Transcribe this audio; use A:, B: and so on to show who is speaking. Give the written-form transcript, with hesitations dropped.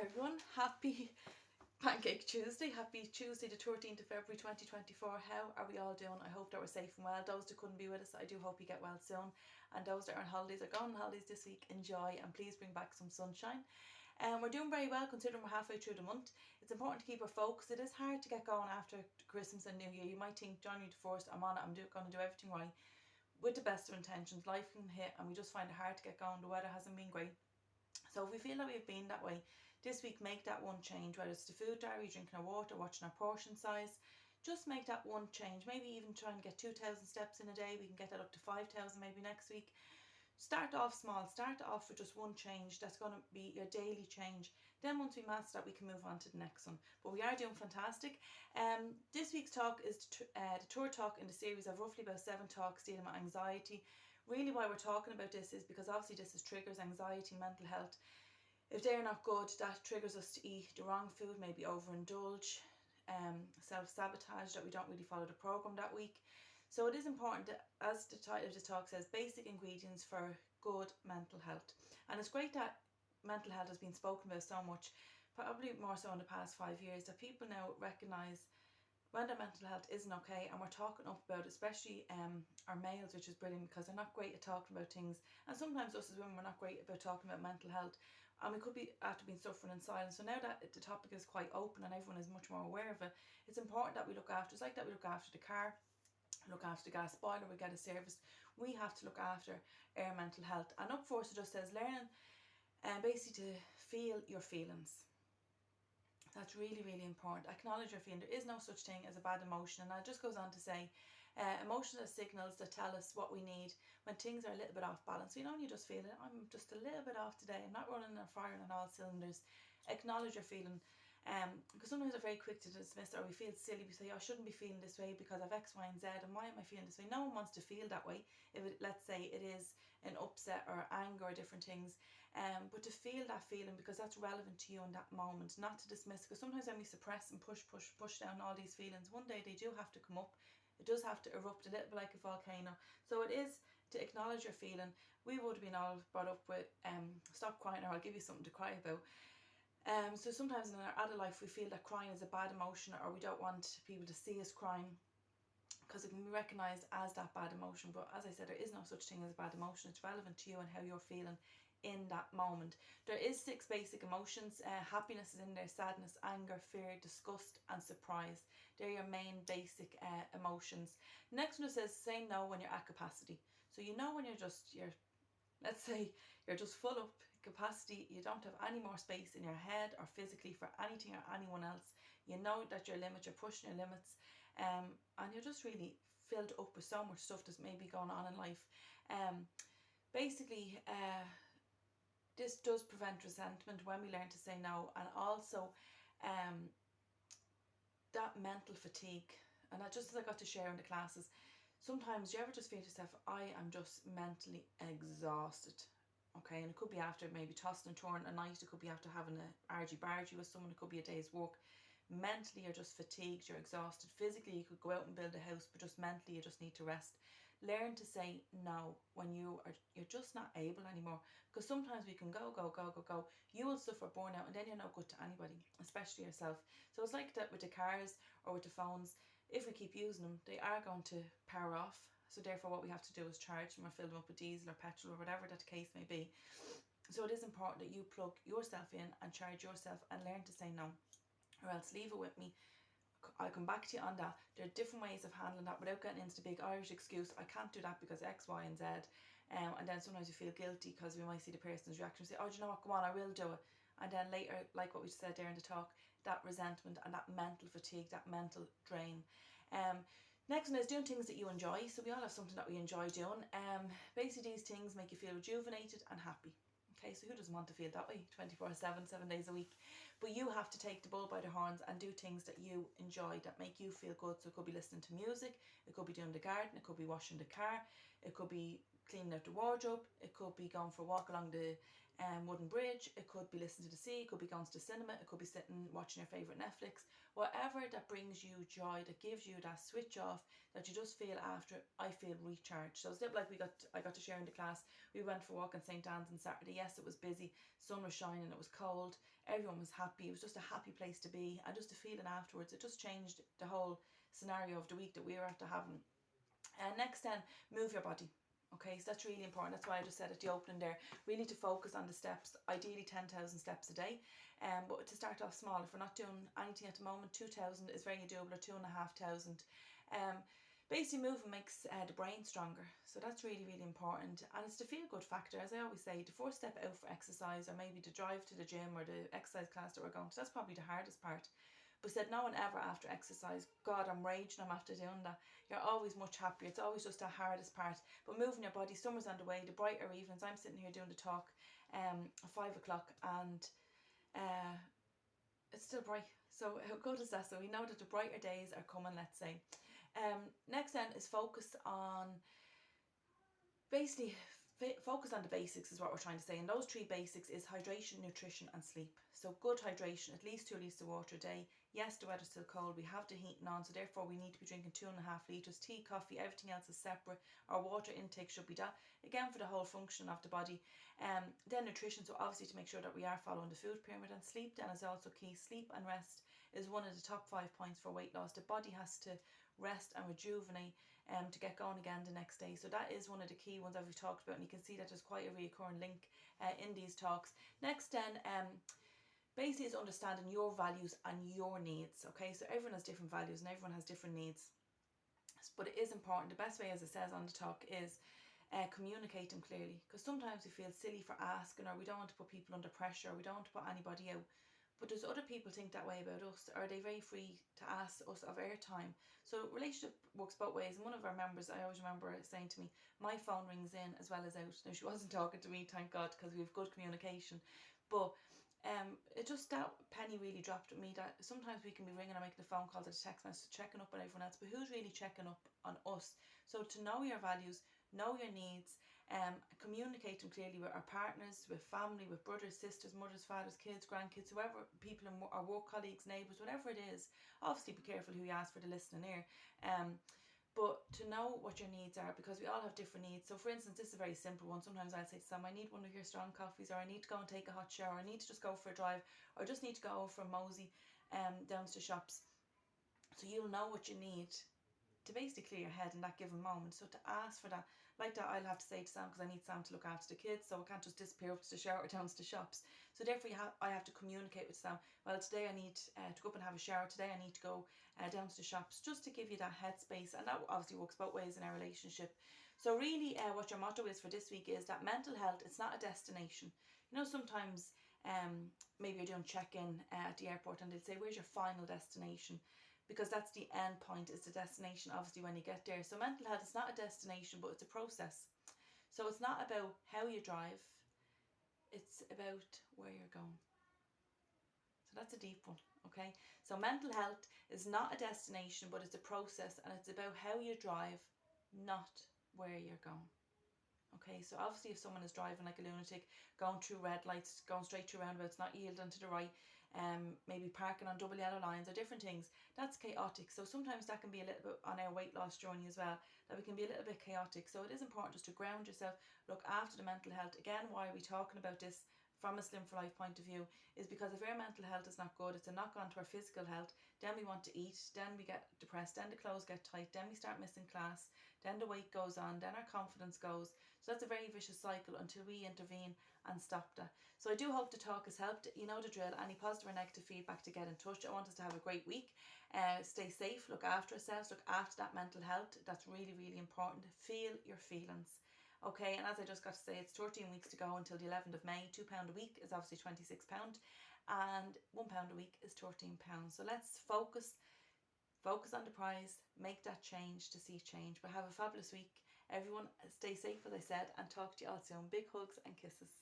A: everyone. Happy Pancake Tuesday. Happy Tuesday the 13th of February 2024. How are we all doing? I hope that we're safe and well. Those that couldn't be with us, I do hope you get well soon. And those that are on holidays, are going on holidays this week, enjoy and please bring back some sunshine. We're doing very well considering we're halfway through the month. It's important to keep our focus. It is hard to get going after Christmas and New Year. You might think, January the 1st, I'm on it, I'm going to do everything right. With the best of intentions, life can hit and we just find it hard to get going. The weather hasn't been great. So if we feel that we've been that way, this week make that one change, whether it's the food diary, drinking our water, watching our portion size. Just make that one change. Maybe even try and get 2,000 steps in a day. We can get that up to 5,000 maybe next week. Start off small. Start off with just one change. That's going to be your daily change. Then once we master that, we can move on to the next one. But we are doing fantastic. This week's talk is the third talk in the series of roughly about 7 talks dealing with anxiety. Really why we're talking about this is because obviously this is triggers anxiety, mental health. If they're not good, that triggers us to eat the wrong food, maybe overindulge, self-sabotage, that we don't really follow the program that week. So it is important that, as the title of the talk says, basic ingredients for good mental health. And it's great that mental health has been spoken about so much, probably more so in the past 5 years, that people now recognise when their mental health isn't okay, and we're talking up about it, especially our males, which is brilliant because they're not great at talking about things, and sometimes us as women, we're not great about talking about mental health, and we could be after being suffering in silence. So now that the topic is quite open and everyone is much more aware of it, it's important that we look after. It's like that we look after the car, look after the gas boiler, we get a service. We have to look after our mental health. And up first it just says learning basically to feel your feelings. That's really, really important. Acknowledge your feeling. There is no such thing as a bad emotion. And it just goes on to say, emotions are signals that tell us what we need when things are a little bit off balance. You know, when you just feel it, I'm just a little bit off today. I'm not running and firing on all cylinders. Acknowledge your feeling. Because sometimes we're very quick to dismiss it, or we feel silly. We say, oh, I shouldn't be feeling this way because of X, Y, and Z, and why am I feeling this way? No one wants to feel that way. If it, let's say it is an upset or anger or different things, but to feel that feeling because that's relevant to you in that moment, not to dismiss. Because sometimes when we suppress and push down all these feelings, one day they do have to come up. It does have to erupt a little bit like a volcano. So it is to acknowledge your feeling. We would have been all brought up with stop crying or I'll give you something to cry about. So sometimes in our adult life we feel that crying is a bad emotion, or we don't want people to see us crying because it can be recognised as that bad emotion. But as I said, there is no such thing as a bad emotion. It's relevant to you and how you're feeling in that moment. There is 6 basic emotions. Happiness is in there, sadness, anger, fear, disgust and surprise. They're your main basic emotions. Next one says say no when you're at capacity. So you know when let's say you're just full up capacity, you don't have any more space in your head or physically for anything or anyone else. You know that your limits, you're pushing your limits, and you're just really filled up with so much stuff that's maybe going on in life. Basically, this does prevent resentment when we learn to say no, and also that mental fatigue. And that, just as I got to share in the classes, sometimes do you ever just feel to yourself, I am just mentally exhausted. Okay, and it could be after maybe tossing and turning a night, it could be after having a argy-bargy with someone, it could be a day's work. Mentally you're just fatigued, you're exhausted. Physically you could go out and build a house, but just mentally you just need to rest. Learn to say no when you're just not able anymore, because sometimes we can go. You will suffer burnout and then you're no good to anybody, especially yourself. So it's like that with the cars or with the phones. If we keep using them, they are going to power off. So therefore what we have to do is charge them or fill them up with diesel or petrol or whatever that the case may be. So it is important that you plug yourself in and charge yourself and learn to say no, or else leave it with me. I'll come back to you on that. There are different ways of handling that without getting into the big Irish excuse, I can't do that because X, Y and Z. And then sometimes you feel guilty because we might see the person's reaction and say, oh, do you know what, go on, I will do it. And then later, like what we said there in the talk, that resentment and that mental fatigue, that mental drain. Next one is doing things that you enjoy. So we all have something that we enjoy doing. Basically these things make you feel rejuvenated and happy. Okay, so who doesn't want to feel that way 24/7, 7 days a week? But you have to take the bull by the horns and do things that you enjoy, that make you feel good. So it could be listening to music, it could be doing the garden, it could be washing the car, it could be cleaning out the wardrobe, it could be going for a walk along the wooden bridge, it could be listening to the sea, it could be going to the cinema, it could be sitting watching your favourite Netflix. Whatever that brings you joy, that gives you that switch off, that you just feel after, I feel recharged. So it's a bit like I got to share in the class. We went for a walk in St. Anne's on Saturday. Yes, it was busy, sun was shining, it was cold, everyone was happy, it was just a happy place to be, and just the feeling afterwards, it just changed the whole scenario of the week that we were after having. And next then, move your body. Okay, so that's really important. That's why I just said at the opening there, really to focus on the steps, ideally 10,000 steps a day. But to start off small, if we're not doing anything at the moment, 2,000 is very doable, or 2,500. Basically, moving makes the brain stronger. So that's really, really important. And it's the feel good factor. As I always say, the first step out for exercise, or maybe the drive to the gym or the exercise class that we're going to, that's probably the hardest part. But said no one ever after exercise, God, I'm raging, I'm after doing that. You're always much happier. It's always just the hardest part. But moving your body, summer's on the way, the brighter evenings. I'm sitting here doing the talk at 5 o'clock, and it's still bright. So how good is that? So we know that the brighter days are coming, let's say. Next then is focus on, basically focus on the basics is what we're trying to say, and those three basics is hydration, nutrition and sleep. So good hydration, at least 2 litres of water a day. Yes, the weather's still cold, we have the heating on, so therefore we need to be drinking 2.5 litres. Tea, coffee, everything else is separate. Our water intake should be that, again, for the whole function of the body. Then nutrition, so obviously to make sure that we are following the food pyramid. And sleep then is also key. Sleep and rest is one of the top 5 points for weight loss. The body has to rest and rejuvenate to get going again the next day. So that is one of the key ones that we've talked about, and you can see that there's quite a recurring link in these talks. Next then, basically is understanding your values and your needs. Okay, so everyone has different values and everyone has different needs, but it is important. The best way, as it says on the talk, is communicate them clearly, because sometimes we feel silly for asking, or we don't want to put people under pressure, or we don't want to put anybody out. But does other people think that way about us? Are they very free to ask us of our time? So relationship works both ways. And one of our members, I always remember saying to me, my phone rings in as well as out. Now, she wasn't talking to me, thank God, because we have good communication. But it just, that penny really dropped at me, that sometimes we can be ringing or making a phone call to the text message, checking up on everyone else, but who's really checking up on us? So to know your values, know your needs, communicate them clearly with our partners, with family, with brothers, sisters, mothers, fathers, kids, grandkids, whoever, people in our work colleagues, neighbours, whatever it is. Obviously be careful who you ask for the listening ear. But to know what your needs are, because we all have different needs. So for instance, this is a very simple one. Sometimes I'll say to Sam, I need one of your strong coffees, or I need to go and take a hot shower, I need to just go for a drive, or just need to go from Mosey down to the shops. So you'll know what you need to basically clear your head in that given moment. So to ask for that, like that, I'll have to say to Sam, because I need Sam to look after the kids, so I can't just disappear up to the shower or down to the shops. So therefore I have to communicate with Sam, well, today I need to go up and have a shower, today I need to go down to the shops, just to give you that headspace. And that obviously works both ways in our relationship. So really what your motto is for this week is that mental health, it's not a destination. You know, sometimes maybe you're doing check-in at the airport and they'll say, where's your final destination? Because that's the end point, is the destination obviously when you get there. So mental health is not a destination, but it's a process. So it's not about how you drive, it's about where you're going. So that's a deep one, okay? So mental health is not a destination, but it's a process, and it's about how you drive, not where you're going. Okay, so obviously if someone is driving like a lunatic, going through red lights, going straight through roundabouts, not yielding to the right, maybe parking on double yellow lines or different things, that's chaotic. So sometimes that can be a little bit on our weight loss journey as well, that we can be a little bit chaotic. So it is important just to ground yourself, look after the mental health. Again, why are we talking about this from a Slim for Life point of view, is because if our mental health is not good, it's a knock on to our physical health. Then we want to eat, then we get depressed, then the clothes get tight, then we start missing class, then the weight goes on, then our confidence goes. So that's a very vicious cycle until we intervene and stop that. So I do hope the talk has helped. You know the drill. Any positive or negative feedback, to get in touch. I want us to have a great week. Stay safe, look after ourselves, look after that mental health. That's really, really important. Feel your feelings. Okay, and as I just got to say, it's 13 weeks to go until the 11th of May. £2 a week is obviously £26, and £1 a week is £13. So let's focus on the prize, make that change to see change. But have a fabulous week. Everyone stay safe, as I said, and talk to you all soon. Big hugs and kisses.